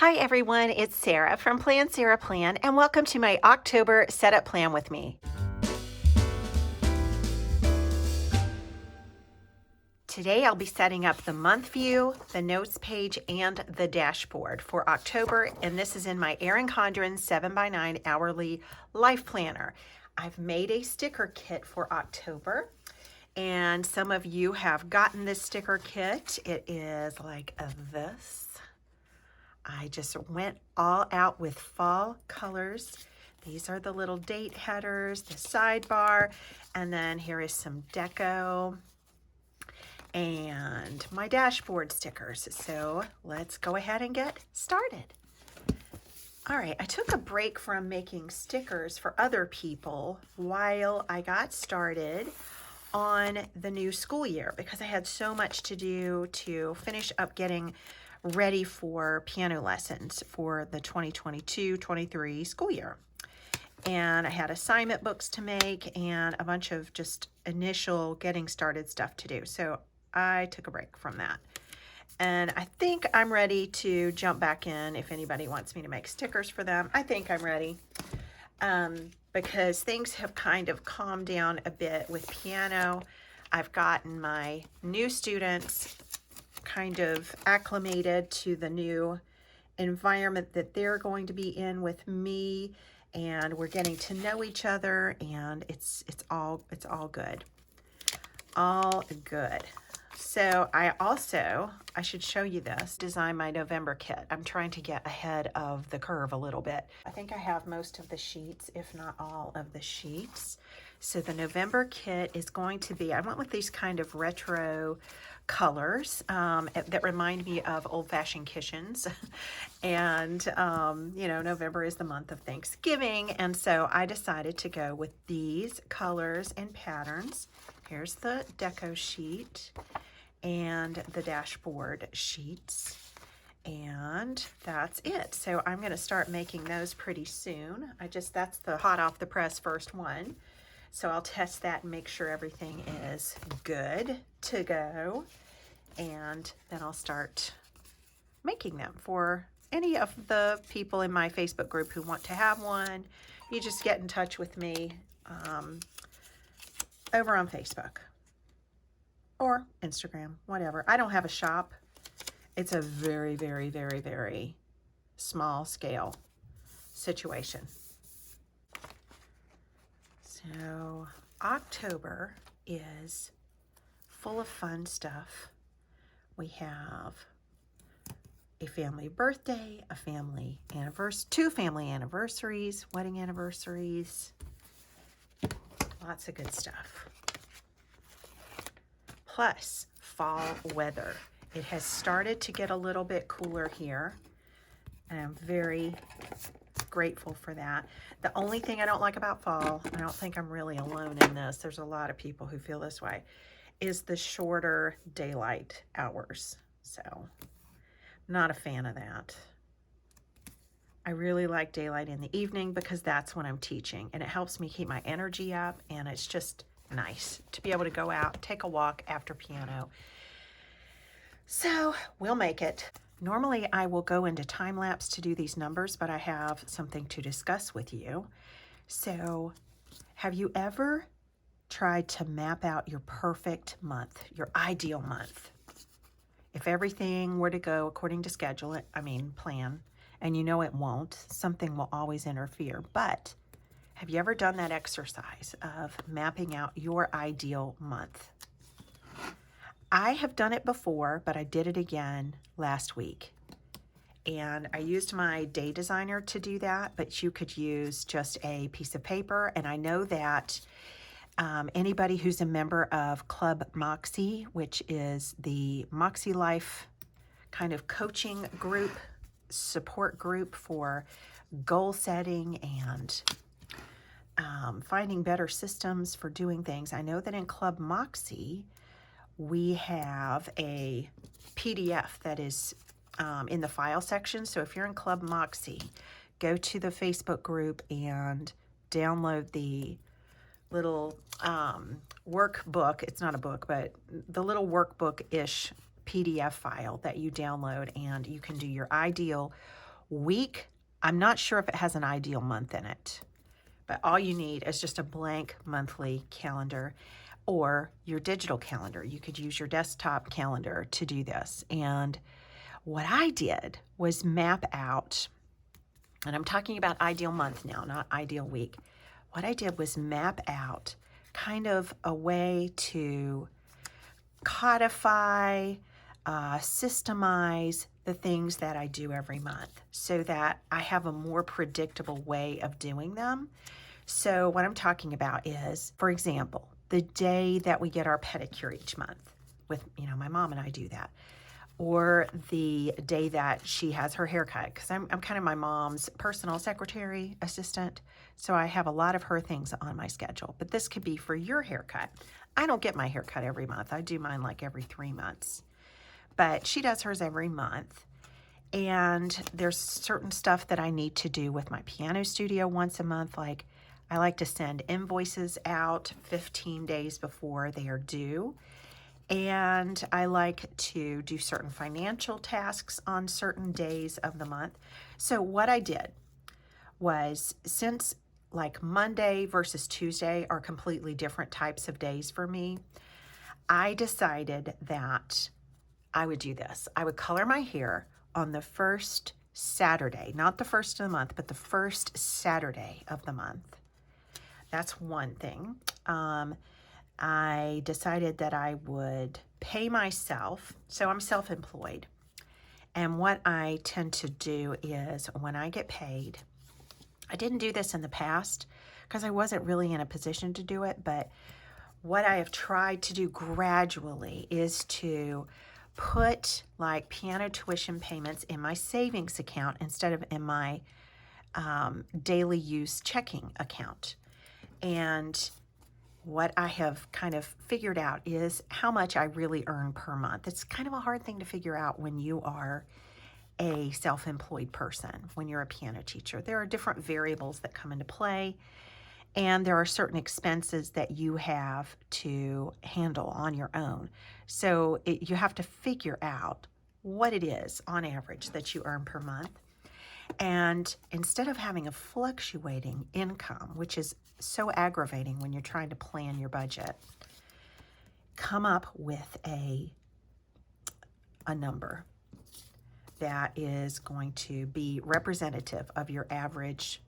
Hi everyone, it's Sarah from Plan Sarah Plan, and welcome to my October setup plan with me. Today I'll be setting up the month view, the notes page, and the dashboard for October, and this is in my Erin Condren 7x9 hourly life planner. I've made a sticker kit for October, and some of you have gotten this sticker kit. It is like this. I just went all out with fall colors. These are the little date headers, the sidebar, and then here is some deco and my dashboard stickers. So let's go ahead and get started. All right, I took a break from making stickers for other people while I got started on the new school year because I had so much to do to finish up getting ready for piano lessons for the 2022-23 school year. And I had assignment books to make and a bunch of just initial getting started stuff to do. So I took a break from that. And I think I'm ready to jump back in if anybody wants me to make stickers for them. I think I'm ready because things have kind of calmed down a bit with piano. I've gotten my new students kind of acclimated to the new environment that they're going to be in with me, and we're getting to know each other, and it's all good. All good. So I should show you this, design my November kit. I'm trying to get ahead of the curve a little bit. I think I have most of the sheets, if not all of the sheets. So the November kit is going to be, I went with these kind of retro colors that remind me of old-fashioned kitchens. And, you know, November is the month of Thanksgiving. And so I decided to go with these colors and patterns. Here's the deco sheet and the dashboard sheets, and that's it. So I'm going to start making those pretty soon. That's the hot off the press first one. So I'll test that and make sure everything is good to go, and then I'll start making them for any of the people in my Facebook group who want to have one. You just get in touch with me over on Facebook or Instagram, whatever. I don't have a shop. It's a very, very, very, very small scale situation. So October is full of fun stuff. We have a family birthday, a family anniversary, 2 family anniversaries, wedding anniversaries, lots of good stuff. Plus fall weather. It has started to get a little bit cooler here, and I'm very grateful for that. The only thing I don't like about fall, I don't think I'm really alone in this, there's a lot of people who feel this way, is the shorter daylight hours. So, not a fan of that. I really like daylight in the evening because that's when I'm teaching, and it helps me keep my energy up, and it's just nice to be able to go out, take a walk after piano. So we'll make it. Normally I will go into time lapse to do these numbers, but I have something to discuss with you. So have you ever tried to map out your perfect month, your ideal month? If everything were to go according to schedule, plan, and you know it won't, something will always interfere, but have you ever done that exercise of mapping out your ideal month? I have done it before, but I did it again last week. And I used my day designer to do that, but you could use just a piece of paper. And I know that anybody who's a member of Club Moxie, which is the Moxie Life kind of coaching group, support group for goal setting and finding better systems for doing things. I know that in Club Moxie, we have a PDF that is in the file section. So if you're in Club Moxie, go to the Facebook group and download the little workbook. It's not a book, but the little workbook-ish PDF file that you download, and you can do your ideal Week, I'm not sure if it has an ideal month in it, but all you need is just a blank monthly calendar or your digital calendar. You could use your desktop calendar to do this. And what I did was map out, and I'm talking about ideal month now, not ideal week. What I did was map out kind of a way to codify, systemize the things that I do every month so that I have a more predictable way of doing them. So what I'm talking about is, for example, the day that we get our pedicure each month with, my mom and I do that. Or the day that she has her haircut, because I'm kind of my mom's personal secretary assistant, so I have a lot of her things on my schedule. But this could be for your haircut. I don't get my haircut every month. I do mine like every 3 months. But she does hers every month. And there's certain stuff that I need to do with my piano studio once a month. Like I like to send invoices out 15 days before they are due. And I like to do certain financial tasks on certain days of the month. So what I did was, since like Monday versus Tuesday are completely different types of days for me, I decided that I would do this. I would color my hair on the first Saturday, not the first of the month, but the first Saturday of the month. That's one thing. I decided that I would pay myself. So I'm self-employed. And what I tend to do is when I get paid, I didn't do this in the past because I wasn't really in a position to do it, but what I have tried to do gradually is to put like piano tuition payments in my savings account instead of in my daily use checking account. And what I have kind of figured out is how much I really earn per month. It's kind of a hard thing to figure out when you are a self-employed person, when you're a piano teacher. There are different variables that come into play, and there are certain expenses that you have to handle on your own. So you have to figure out what it is on average that you earn per month. And instead of having a fluctuating income, which is so aggravating when you're trying to plan your budget, come up with a number that is going to be representative of your average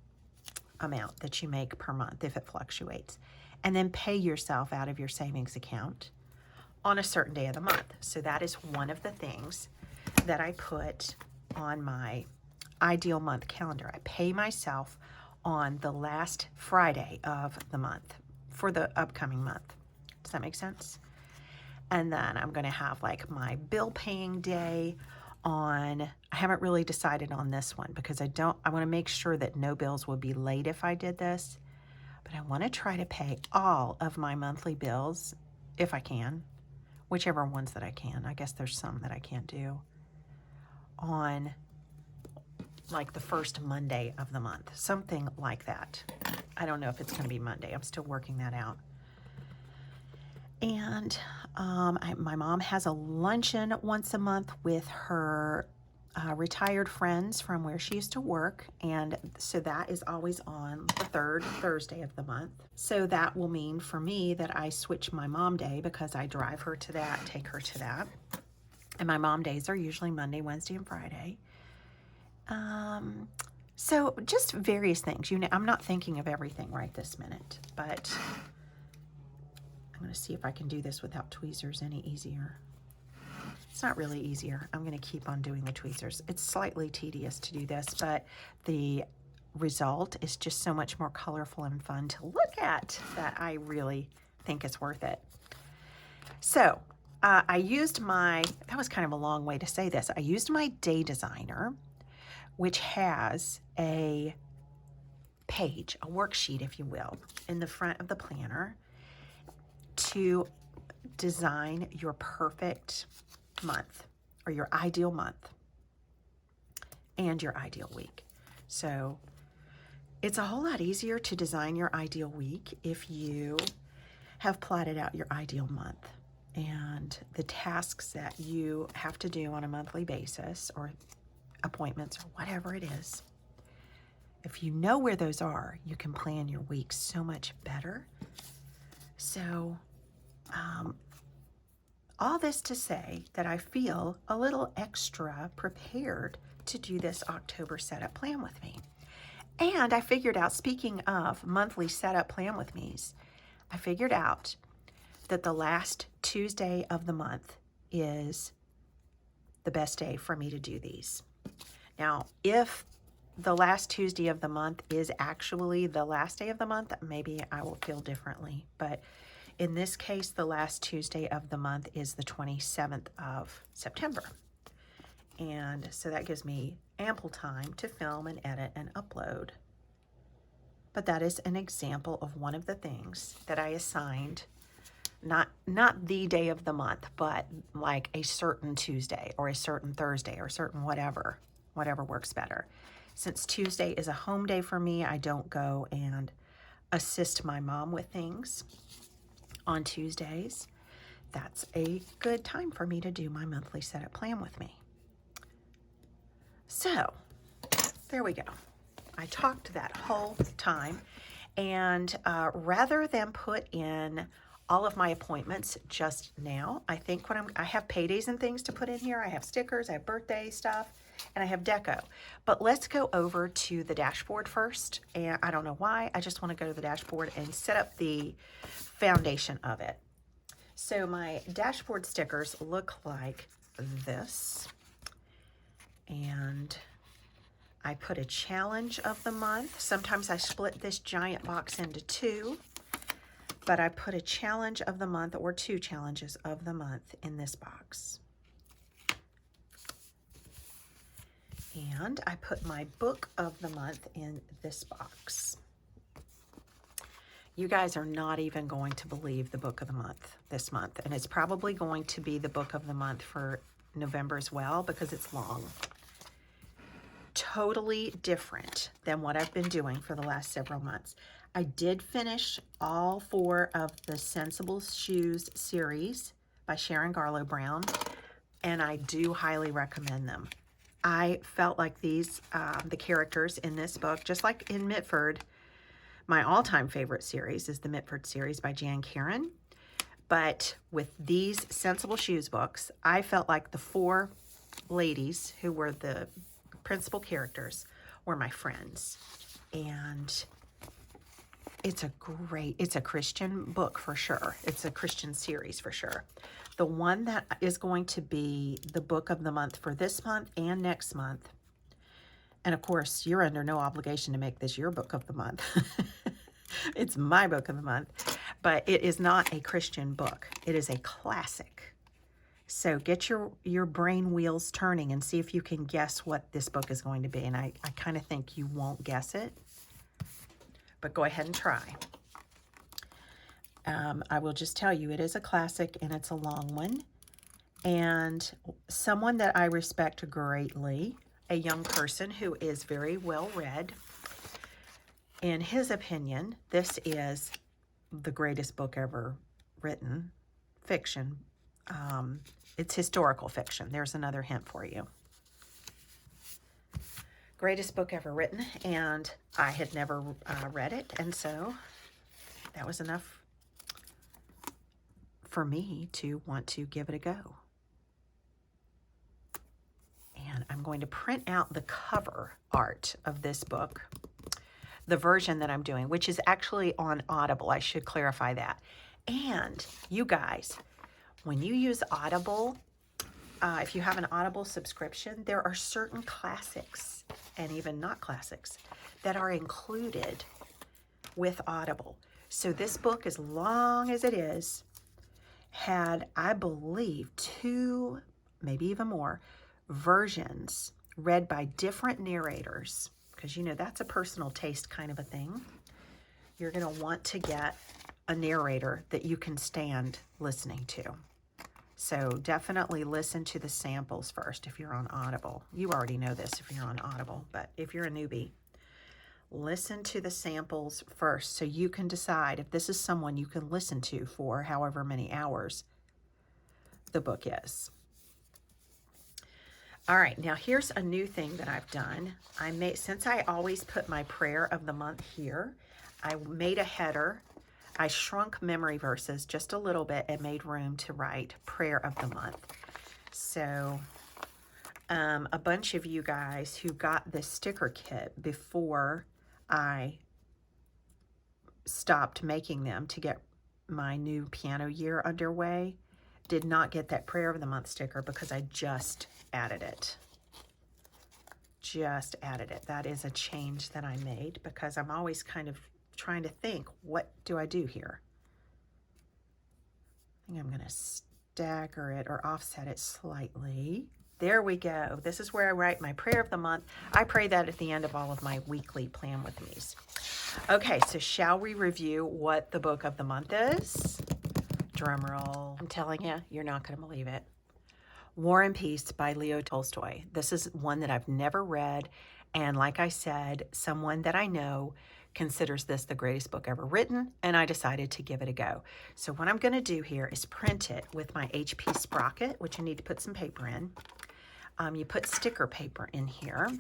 amount that you make per month if it fluctuates, and then pay yourself out of your savings account on a certain day of the month. So that is one of the things that I put on my ideal month calendar. I pay myself on the last Friday of the month for the upcoming month. Does that make sense? And then I'm going to have like my bill paying day on, I haven't really decided on this one because I want to make sure that no bills would be late if I did this, but I want to try to pay all of my monthly bills if I can, whichever ones that I can. I guess there's some that I can't do on like the first Monday of the month, something like that. I don't know if it's going to be Monday. I'm still working that out. And my mom has a luncheon once a month with her retired friends from where she used to work. And so that is always on the third Thursday of the month. So that will mean for me that I switch my mom day because I drive her to that, take her to that. And my mom days are usually Monday, Wednesday, and Friday. So just various things. I'm not thinking of everything right this minute, but I'm going to see if I can do this without tweezers any easier. It's not really easier. I'm going to keep on doing the tweezers. It's slightly tedious to do this, but the result is just so much more colorful and fun to look at that I really think it's worth it. So I used that was kind of a long way to say this. I used my Day Designer, which has a page, a worksheet, if you will, in the front of the planner to design your perfect month or your ideal month and your ideal week. So it's a whole lot easier to design your ideal week if you have plotted out your ideal month and the tasks that you have to do on a monthly basis or appointments or whatever it is. If you know where those are, you can plan your week so much better. So, all this to say that I feel a little extra prepared to do this October setup plan with me. And I figured out, speaking of monthly setup plan with me's, I figured out that the last Tuesday of the month is the best day for me to do these. Now, if the last Tuesday of the month is actually the last day of the month, maybe I will feel differently. But in this case, the last Tuesday of the month is the 27th of September. And so that gives me ample time to film and edit and upload. But that is an example of one of the things that I assigned, not the day of the month, but like a certain Tuesday or a certain Thursday or certain whatever works better. Since Tuesday is a home day for me, I don't go and assist my mom with things on Tuesdays. That's a good time for me to do my monthly setup plan with me. So there we go. I talked that whole time, and rather than put in all of my appointments just now, I think I have paydays and things to put in here. I have stickers, I have birthday stuff, and I have deco. But let's go over to the dashboard first. And I don't know why, I just want to go to the dashboard and set up the foundation of it. So my dashboard stickers look like this. And I put a challenge of the month. Sometimes I split this giant box into two, but I put a challenge of the month or two challenges of the month in this box. And I put my book of the month in this box. You guys are not even going to believe the book of the month this month, and it's probably going to be the book of the month for November as well because it's long. Totally different than what I've been doing for the last several months. I did finish all 4 of the Sensible Shoes series by Sharon Garlow Brown, and I do highly recommend them. I felt like these, the characters in this book, just like in Mitford, my all-time favorite series is the Mitford series by Jan Karen. But with these Sensible Shoes books, I felt like the 4 ladies who were the principal characters were my friends. And it's a Christian book for sure. It's a Christian series for sure. The one that is going to be the book of the month for this month and next month, and of course, you're under no obligation to make this your book of the month. It's my book of the month, but it is not a Christian book. It is a classic. So get your brain wheels turning and see if you can guess what this book is going to be. And I kind of think you won't guess it, but go ahead and try. I will just tell you, it is a classic and it's a long one. And someone that I respect greatly, a young person who is very well read, in his opinion, this is the greatest book ever written, fiction. It's historical fiction. There's another hint for you. Greatest book ever written, and I had never read it, and so that was enough for me to want to give it a go. And I'm going to print out the cover art of this book, the version that I'm doing, which is actually on Audible. I should clarify that. And you guys, when you use Audible, if you have an Audible subscription, there are certain classics and even not classics that are included with Audible. So this book, as long as it is, had, I believe, 2, maybe even more, versions read by different narrators, because you know that's a personal taste kind of a thing. You're going to want to get a narrator that you can stand listening to. So definitely listen to the samples first if you're on Audible. You already know this if you're on Audible, but if you're a newbie, listen to the samples first so you can decide if this is someone you can listen to for however many hours the book is. All right, now here's a new thing that I've done. Since I always put my prayer of the month here, I made a header. I shrunk memory verses just a little bit and made room to write prayer of the month. So a bunch of you guys who got this sticker kit before I stopped making them to get my new piano year underway did not get that prayer of the month sticker because I just added it. Just added it. That is a change that I made because I'm always kind of trying to think, what do I do here? I think I'm going to stagger it or offset it slightly. There we go. This is where I write my prayer of the month. I pray that at the end of all of my weekly Plan With Me's. Okay, so shall we review what the book of the month is? Drum roll. I'm telling you, you're not going to believe it. War and Peace by Leo Tolstoy. This is one that I've never read. And like I said, someone that I know considers this the greatest book ever written, and I decided to give it a go. So what I'm going to do here is print it with my HP Sprocket, which you need to put some paper in. You put sticker paper in here,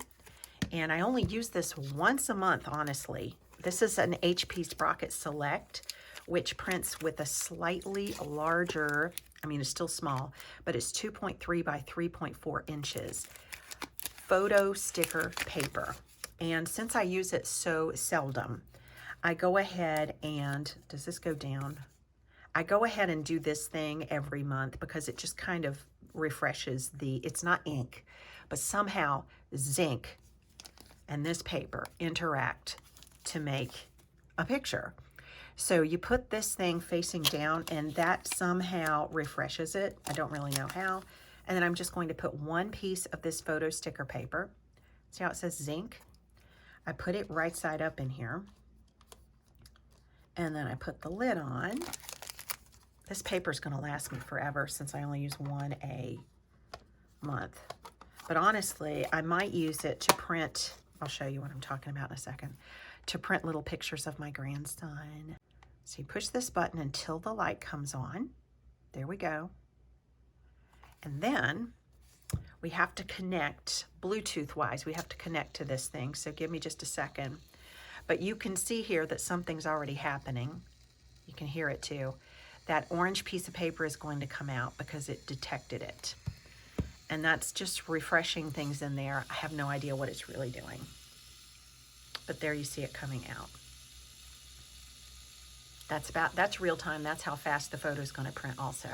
and I only use this once a month, honestly. This is an HP Sprocket Select, which prints with a slightly larger, I mean, it's still small, but it's 2.3 by 3.4 inches photo sticker paper. And since I use it so seldom, I go ahead and, does this go down? I go ahead and do this thing every month because it just kind of refreshes it's not ink, but somehow zinc and this paper interact to make a picture. So you put this thing facing down and that somehow refreshes it. I don't really know how. And then I'm just going to put one piece of this photo sticker paper. See how it says zinc? I put it right side up in here. And then I put the lid on. This paper is going to last me forever since I only use one a month. But honestly, I might use it to print, I'll show you what I'm talking about in a second, to print little pictures of my grandson. So you push this button until the light comes on. There we go. And then we have to connect, Bluetooth-wise, we have to connect to this thing. So give me just a second. But you can see here that something's already happening. You can hear it too. That orange piece of paper is going to come out because it detected it. And that's just refreshing things in there. I have no idea what it's really doing. But there you see it coming out. That's real time. That's how fast the photo is going to print also.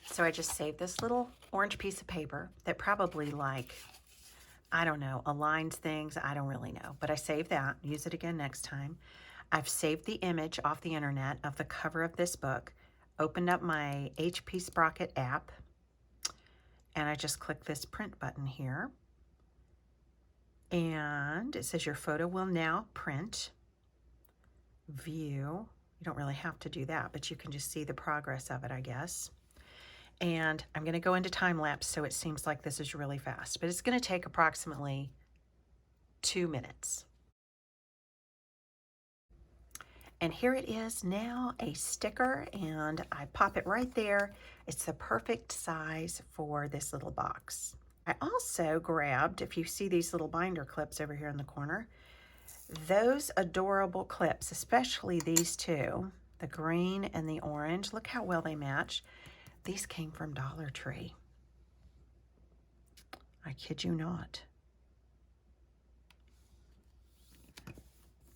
So I just saved this little orange piece of paper that probably, like, I don't know, aligns things. I don't really know. But I saved that. Use it again next time. I've saved the image off the internet of the cover of this book. Opened up my HP Sprocket app. And I just click this print button here. And it says your photo will now print. View. You don't really have to do that, but you can just see the progress of it, I guess. And I'm going to go into time lapse so it seems like this is really fast, but it's going to take approximately 2 minutes. And here it is now, a sticker, and I pop it right there. It's the perfect size for this little box. I also grabbed, if you see these little binder clips over here in the corner, those adorable clips, especially these two, the green and the orange. Look how well they match. These came from Dollar Tree. I kid you not.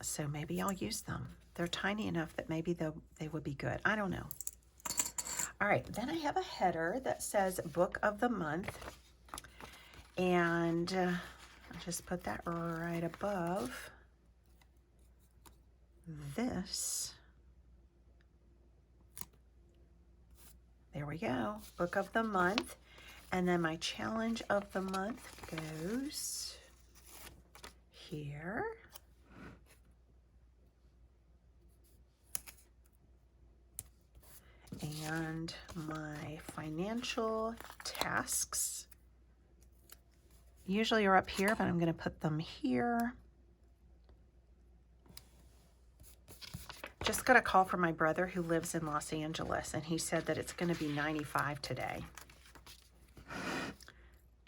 So maybe I'll use them. They're tiny enough that maybe they would be good. I don't know. All right, then I have a header that says Book of the Month. And I'll just put that right above this. There we go, Book of the Month. And then my challenge of the month goes here. And my financial tasks usually are up here, but I'm going to put them here. Just got a call from my brother who lives in Los Angeles, and he said that it's going to be 95 today.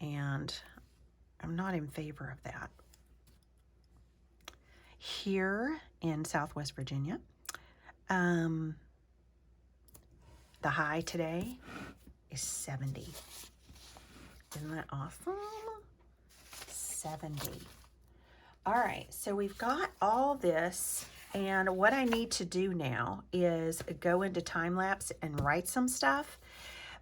and I'm not in favor of that. Here in Southwest Virginia, the high today is 70. Isn't that awesome? 70. All right, so we've got all this, and what I need to do now is go into time lapse and write some stuff.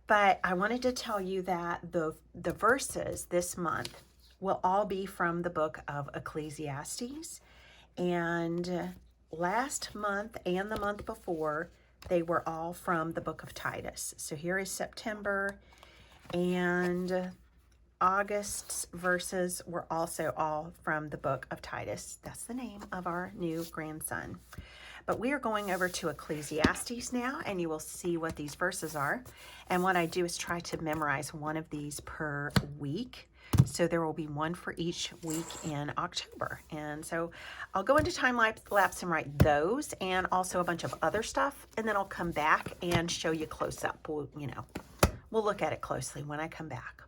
But I wanted to tell you that the verses this month will all be from the book of Ecclesiastes. And last month and the month before, they were all from the book of Titus. So here is September, and August's verses were also all from the book of Titus. That's the name of our new grandson. But we are going over to Ecclesiastes now, and you will see what these verses are. And what I do is try to memorize one of these per week. So there will be one for each week in October. And so I'll go into time lapse and write those, and also a bunch of other stuff. And then I'll come back and show you close up. We'll look at it closely when I come back.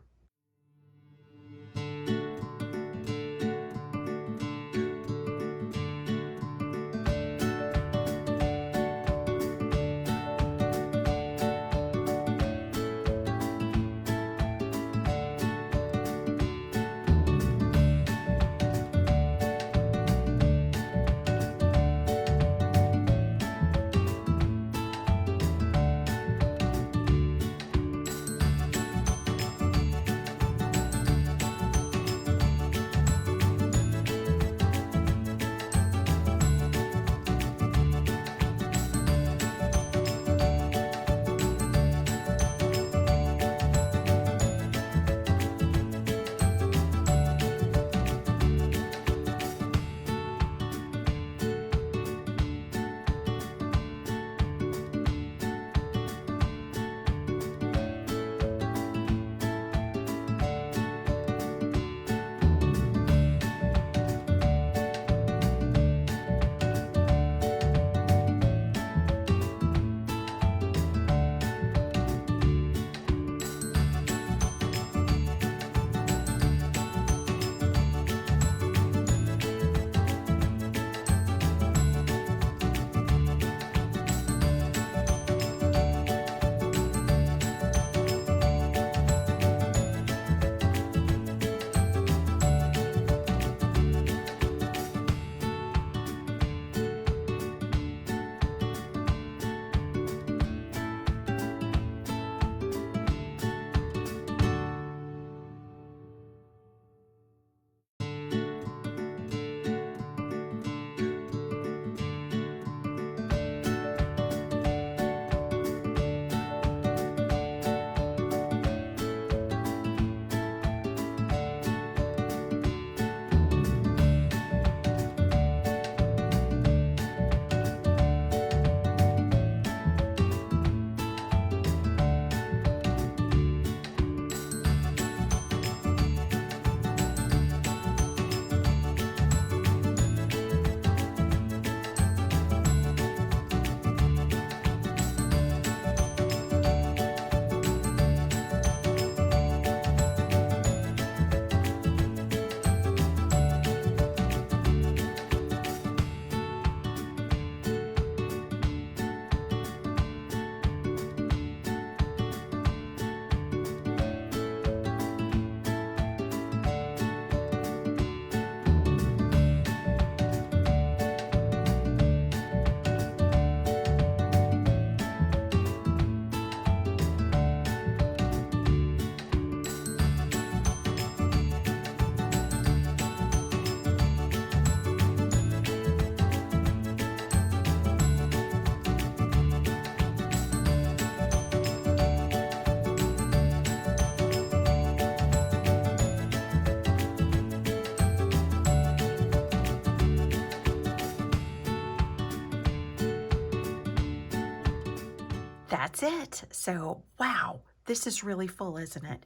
That's it. So, wow, this is really full, isn't it?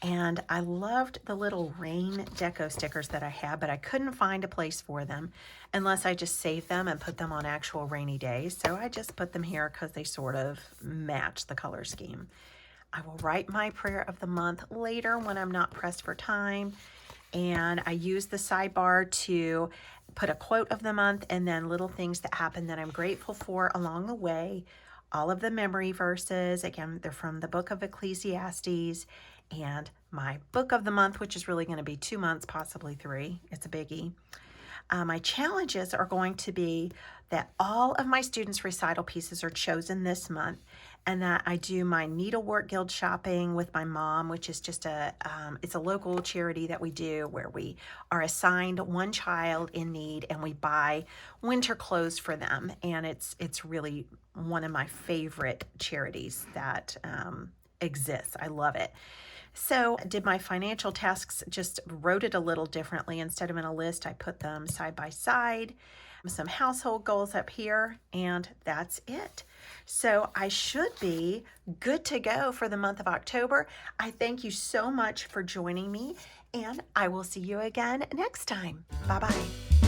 And I loved the little rain deco stickers that I had, but I couldn't find a place for them unless I just saved them and put them on actual rainy days. So I just put them here because they sort of match the color scheme. I will write my prayer of the month later when I'm not pressed for time. And I use the sidebar to put a quote of the month and then little things that happen that I'm grateful for along the way. All of the memory verses, again, they're from the book of Ecclesiastes, and my book of the month, which is really going to be 2 months, possibly 3. It's a biggie. My challenges are going to be that all of my students' recital pieces are chosen this month, and that I do my Needlework Guild shopping with my mom, which is just it's a local charity that we do where we are assigned one child in need and we buy winter clothes for them. And it's really one of my favorite charities that exists. I love it. So I did my financial tasks, just wrote it a little differently. Instead of in a list, I put them side by side. Some household goals up here, and that's it. So I should be good to go for the month of October. I thank you so much for joining me, and I will see you again next time. Bye-bye.